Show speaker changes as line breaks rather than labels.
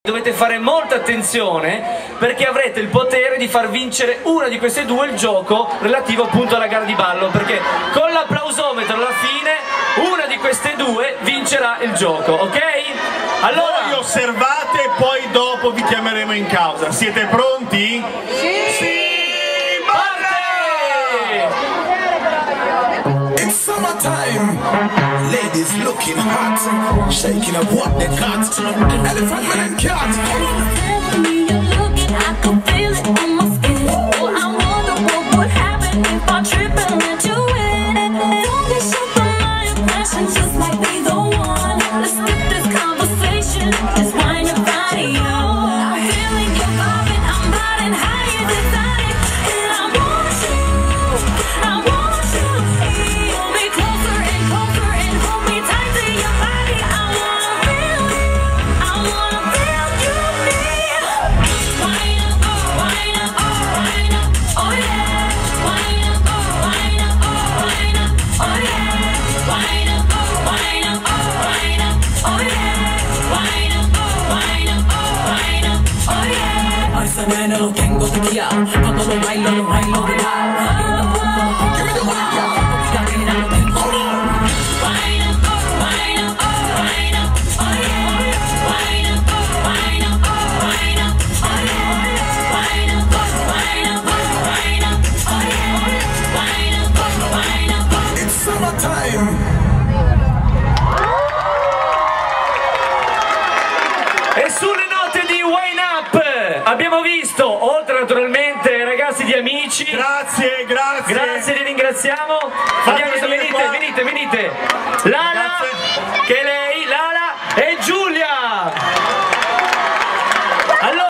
Dovete fare molta attenzione perché avrete il potere di far vincere una di queste due il gioco relativo appunto alla gara di ballo, perché con l'applausometro alla fine una di queste due vincerà il gioco, ok? Allora
voi osservate e poi dopo vi chiameremo in causa. Siete pronti?
Sì!
Sì!
It's summertime, ladies looking hot, shaking up what they got, elephant man and cat.
You're looking, I can feel it on my skin. I wonder what would happen if I trip and let you in. Don't get shook by my impressions, just might be the one. Let's skip this conversation, just wind your body on. I'm feeling you vibing, I'm riding higher than exotic, and I want you. Pull me closer and hold me tight to your body. I wanna feel you, you need. Wind up, oh yeah. Wind up, oh yeah. Wind up, oh yeah. A ese nene lo tengo pillado, cuando lo bailo de lado. Give me the wind up.
It's summertime.
E sulle note di Wind Up abbiamo visto, oltre naturalmente ragazzi di Amici,
Grazie.
grazie, li ringraziamo. Venite. La